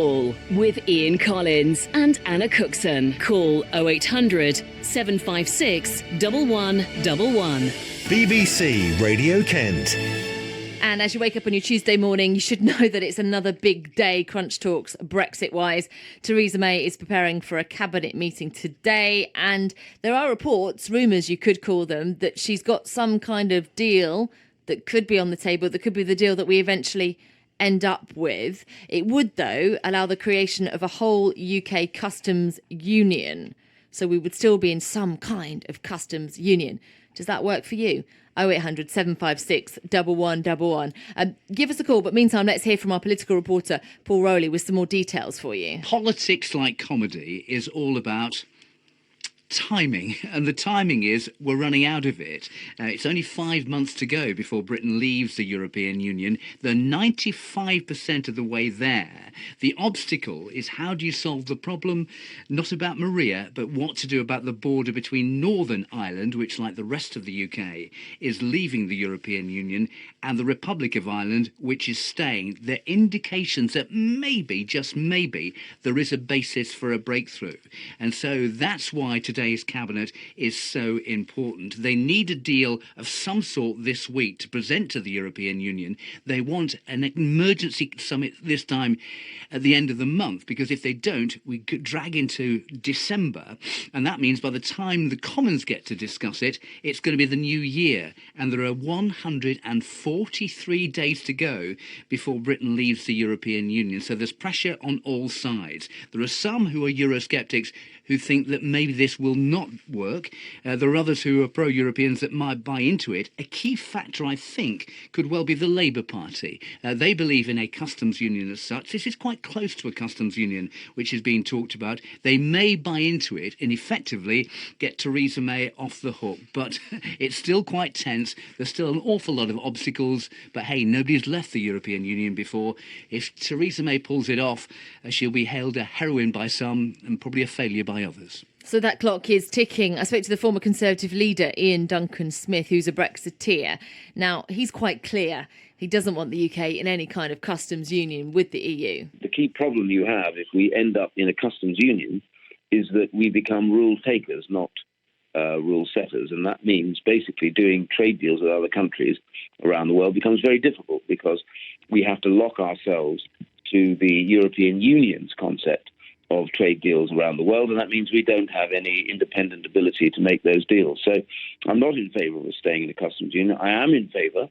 All with Ian Collins and Anna Cookson. Call 0800 756 1111. BBC Radio Kent. And as you wake up on your Tuesday morning, you should know that it's another big day, crunch talks, Brexit-wise. Theresa May is preparing for a cabinet meeting today, and there are reports, rumours you could call them, that she's got some kind of deal that could be on the table, that could be the deal that we eventually end up with. It would, though, allow the creation of a whole UK customs union. So we would still be in some kind of customs union. Does that work for you? 0800 756 1111. Give us a call, but meantime, let's hear from our political reporter, Paul Rowley, with some more details for you. Politics, like comedy, is all about timing, and the timing is we're running out of it. It's only 5 months to go before Britain leaves the European Union. They're 95% of the way there. The obstacle is, how do you solve the problem? Not about Maria, but what to do about the border between Northern Ireland, which, like the rest of the UK, is leaving the European Union, and the Republic of Ireland, which is staying. There are indications that maybe, just maybe, there is a basis for a breakthrough. And so that's why today's cabinet is so important. They need a deal of some sort this week to present to the European Union. They want an emergency summit this time at the end of the month, because if they don't, we could drag into December, and that means by the time the Commons get to discuss it, it's going to be the new year, and there are 143 days to go before Britain leaves the European Union. So there's pressure on all sides. There are some who are Eurosceptics who think that maybe this will not work. There are others who are pro-Europeans that might buy into it. A key factor, I think, could well be the Labour Party. They believe in a customs union as such. This is quite close to a customs union, which is being talked about. They may buy into it and effectively get Theresa May off the hook. But it's still quite tense. There's still an awful lot of obstacles. But hey, nobody's left the European Union before. If Theresa May pulls it off, she'll be hailed a heroine by some and probably a failure by others. So that clock is ticking. I spoke to the former Conservative leader, Ian Duncan-Smith, who's a Brexiteer. Now, he's quite clear. He doesn't want the UK in any kind of customs union with the EU. The key problem you have if we end up in a customs union is that we become rule takers, not rule setters. And that means basically doing trade deals with other countries around the world becomes very difficult, because we have to lock ourselves to the European Union's concept of trade deals around the world, and that means we don't have any independent ability to make those deals. So I'm not in favour of us staying in a customs union. I am in favour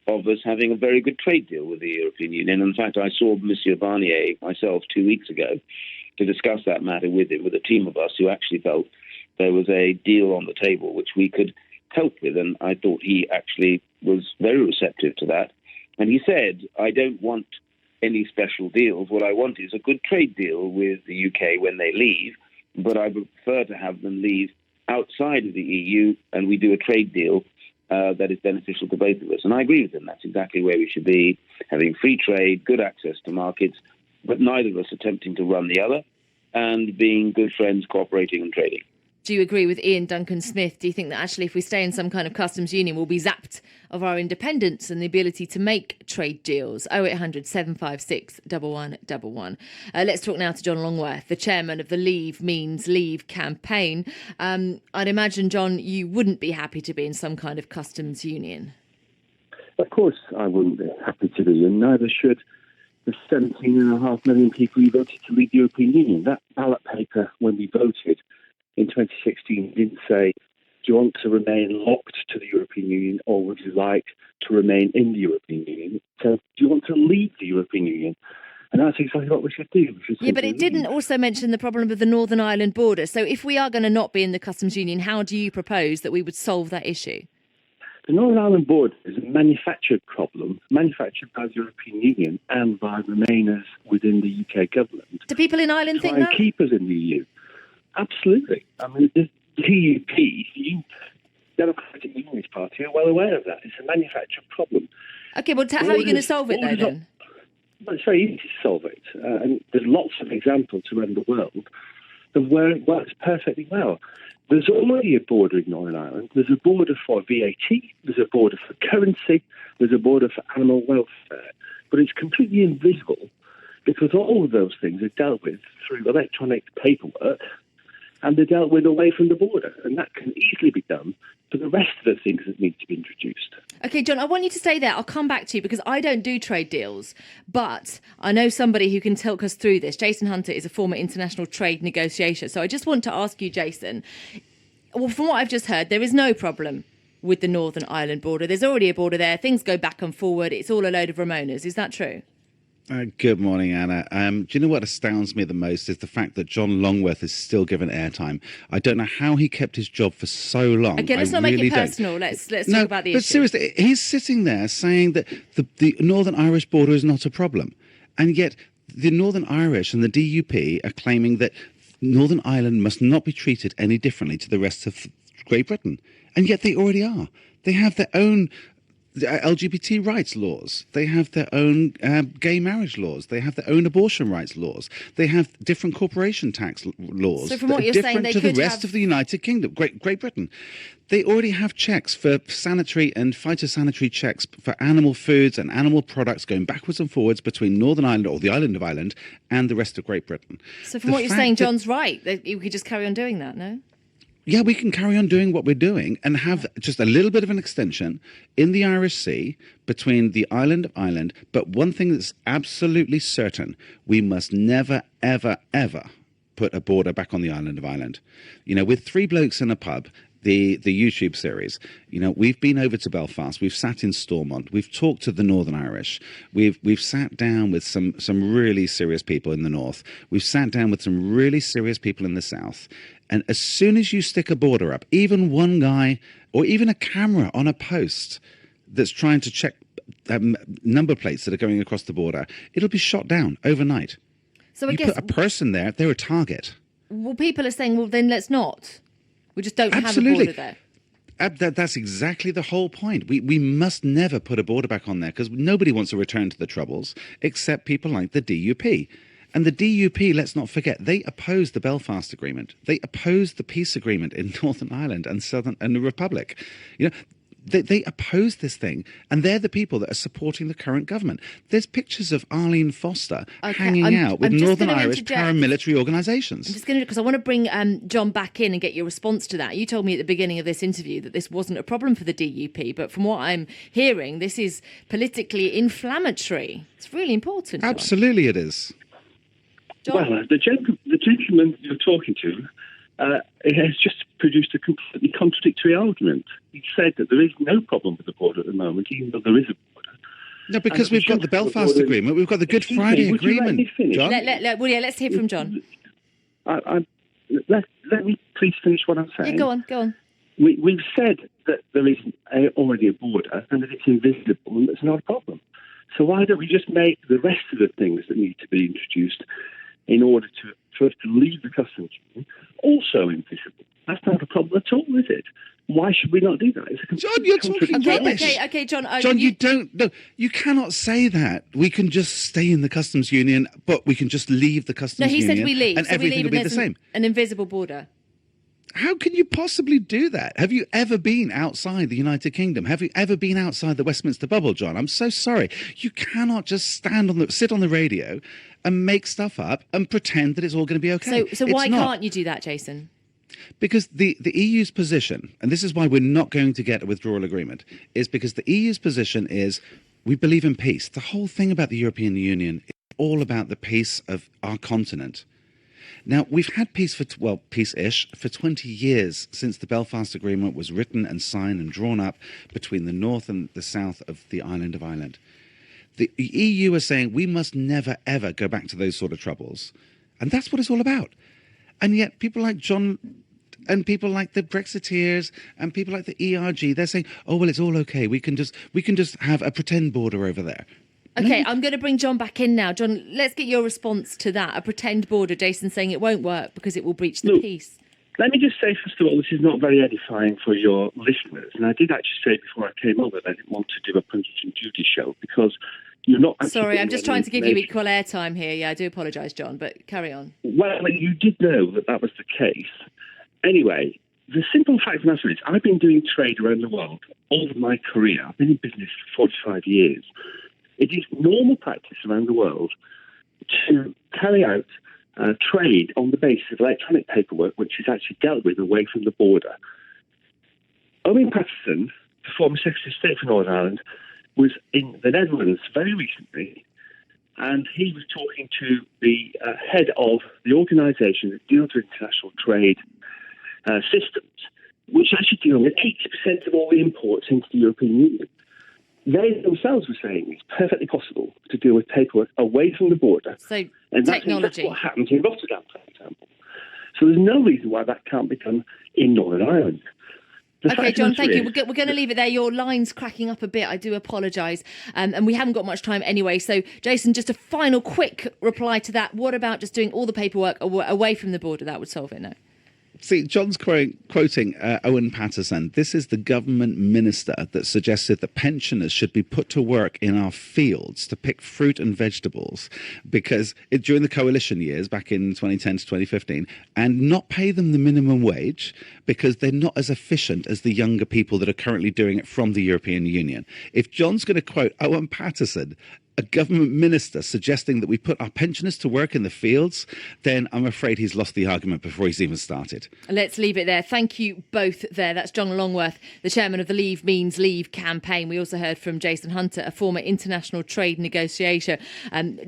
of us having a very good trade deal with the European Union. In fact, I saw Monsieur Barnier myself 2 weeks ago to discuss that matter with him, with a team of us who actually felt there was a deal on the table which we could help with, and I thought he actually was very receptive to that. And he said, I don't want any special deals. What I want is a good trade deal with the UK when they leave, but I would prefer to have them leave outside of the EU and we do a trade deal that is beneficial to both of us. And I agree with him. That's exactly where we should be, having free trade, good access to markets, but neither of us attempting to run the other, and being good friends, cooperating and trading. Do you agree with Ian Duncan-Smith? Do you think that actually if we stay in some kind of customs union, we'll be zapped of our independence and the ability to make trade deals? 0800 756 1111. Let's talk now to John Longworth, the chairman of the Leave Means Leave campaign. I'd imagine, John, you wouldn't be happy to be in some kind of customs union. Of course I wouldn't be happy to be, and neither should the 17.5 million people who voted to leave the European Union. That ballot paper, when we voted in 2016, didn't say, do you want to remain locked to the European Union or would you like to remain in the European Union? So do you want to leave the European Union? And that's exactly what we should do. Yeah, but it didn't also mention the problem of the Northern Ireland border. So if we are going to not be in the customs union, how do you propose that we would solve that issue? The Northern Ireland border is a manufactured problem, manufactured by the European Union and by Remainers within the UK government. Do people in Ireland think that? And keep us in the EU. Absolutely. I mean, the DUP, the Democratic Unionist Party, are well aware of that. It's a manufactured problem. OK, well, how are you going to solve it, though, then? Well, it's very easy to solve it. And there's lots of examples around the world of where it works perfectly well. There's already a border in Northern Ireland. There's a border for VAT. There's a border for currency. There's a border for animal welfare. But it's completely invisible because all of those things are dealt with through electronic paperwork, and they're dealt with away from the border. And that can easily be done for the rest of the things that need to be introduced. Okay, John, I want you to stay there. I'll come back to you because I don't do trade deals, but I know somebody who can talk us through this. Jason Hunter is a former international trade negotiator. So I just want to ask you, Jason, well, from what I've just heard, there is no problem with the Northern Ireland border. There's already a border there. Things go back and forward. It's all a load of Ramonas. Is that true? Good morning, Anna. Do you know what astounds me the most is the fact that John Longworth is still given airtime. I don't know how he kept his job for so long. Okay, let's not make it personal. Let's talk about the issue. But seriously, he's sitting there saying that the Northern Irish border is not a problem. And yet the Northern Irish and the DUP are claiming that Northern Ireland must not be treated any differently to the rest of Great Britain. And yet they already are. They have their own LGBT rights laws. They have their own gay marriage laws. They have their own abortion rights laws. They have different corporation tax laws. So from what that are you're saying, different they to the could rest have... of the United Kingdom, Great Britain. They already have checks for sanitary and phytosanitary checks for animal foods and animal products going backwards and forwards between Northern Ireland or the island of Ireland and the rest of Great Britain. So from what you're saying, John's right. You could just carry on doing that, no? Yeah, we can carry on doing what we're doing and have just a little bit of an extension in the Irish Sea between the island of Ireland. But one thing that's absolutely certain, we must never, ever, ever put a border back on the island of Ireland. You know, with Three Blokes in a Pub, the YouTube series, you know, we've been over to Belfast, we've sat in Stormont, we've talked to the Northern Irish, we've sat down with some really serious people in the north, we've sat down with some really serious people in the south. And as soon as you stick a border up, even one guy or even a camera on a post that's trying to check number plates that are going across the border, it'll be shot down overnight. So I you guess put a person there, they're a target. Well, people are saying, well, then let's not. We just don't Absolutely. have a border there. That's exactly the whole point. We must never put a border back on there because nobody wants to return to the Troubles except people like the DUP. And the DUP, let's not forget, they opposed the Belfast Agreement. They opposed the peace agreement in Northern Ireland and the Republic. You know, they opposed this thing, and they're the people that are supporting the current government. There's pictures of Arlene Foster hanging out with Northern Irish paramilitary organisations. I'm just going to, because I want to bring John back in and get your response to that. You told me at the beginning of this interview that this wasn't a problem for the DUP, but from what I'm hearing, this is politically inflammatory. It's really important, John. Absolutely it is. John? Well, the gentleman you're talking to has just produced a completely contradictory argument. He said that there is no problem with the border at the moment, even though there is a border. No, because we've got the Belfast Agreement, we've got the Good Friday Agreement, John. Let's hear from John. Let me please finish what I'm saying. Yeah, go on. We've said that there is already a border and that it's invisible and it's not a problem. So why don't we just make the rest of the things that need to be introduced in order for us to leave the customs union also invisible? That's not a problem at all, is it? Why should we not do that? John, you're talking rubbish. Okay, John. John, you cannot say that. We can just stay in the customs union, but we can just leave the customs union. No, he said we leave. And so everything will be the same. An invisible border. How can you possibly do that? Have you ever been outside the United Kingdom? Have you ever been outside the Westminster bubble, John? I'm so sorry. You cannot just sit on the radio and make stuff up and pretend that it's all going to be okay. So why can't you do that, Jason? Because the EU's position, and this is why we're not going to get a withdrawal agreement, is because the EU's position is we believe in peace. The whole thing about the European Union is all about the peace of our continent. Now, we've had peace peace-ish for 20 years since the Belfast Agreement was written and signed and drawn up between the north and the south of the island of Ireland. The EU are saying we must never, ever go back to those sort of troubles. And that's what it's all about. And yet people like John and people like the Brexiteers and people like the ERG, they're saying, oh, well, it's all okay. We can just have a pretend border over there. Okay, I'm going to bring John back in now. John, let's get your response to that. A pretend border. Jason saying it won't work because it will breach the peace. Let me just say, first of all, this is not very edifying for your listeners. And I did actually say before I came over that I didn't want to do a Punch and Judy show because you're not... Sorry, I'm just trying to give you equal airtime here. Yeah, I do apologise, John, but carry on. Well, you did know that was the case. Anyway, the simple fact of the matter is I've been doing trade around the world all of my career. I've been in business for 45 years. It is normal practice around the world to carry out trade on the basis of electronic paperwork, which is actually dealt with away from the border. Owen Paterson, the former Secretary of State for Northern Ireland, was in the Netherlands very recently, and he was talking to the head of the organisation that deals with international trade systems, which actually deal with 80% of all the imports into the European Union. They themselves were saying it's perfectly possible to deal with paperwork away from the border. So and technology. That's what happened in Rotterdam, for example. So there's no reason why that can't be done in Northern Ireland. Okay, John, thank you. We're going to leave it there. Your line's cracking up a bit. I do apologise. And we haven't got much time anyway. So, Jason, just a final quick reply to that. What about just doing all the paperwork away from the border? That would solve it, no? See, John's quoting Owen Paterson. This is the government minister that suggested that pensioners should be put to work in our fields to pick fruit and vegetables because during the coalition years back in 2010 to 2015 and not pay them the minimum wage because they're not as efficient as the younger people that are currently doing it from the European Union. If John's going to quote Owen Paterson, a government minister, suggesting that we put our pensioners to work in the fields, then I'm afraid he's lost the argument before he's even started. Let's leave it there. Thank you both there. That's John Longworth, the chairman of the Leave Means Leave campaign. We also heard from Jason Hunter, a former international trade negotiator,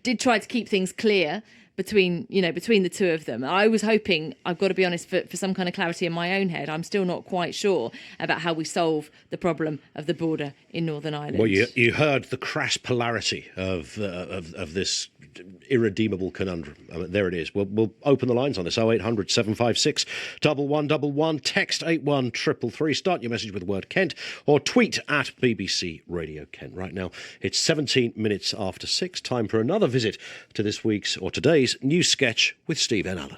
did try to keep things clear between the two of them. I was hoping, I've got to be honest, for some kind of clarity in my own head. I'm still not quite sure about how we solve the problem of the border in Northern Ireland. Well, you heard the crass polarity of this irredeemable conundrum. There it is. We'll open the lines on this. 0800 756 1111. Text 81333. Start your message with the word Kent or tweet at BBC Radio Kent. Right now, it's 17 minutes after 6. Time for another visit to this week's or today's news sketch with Steve N. Allen.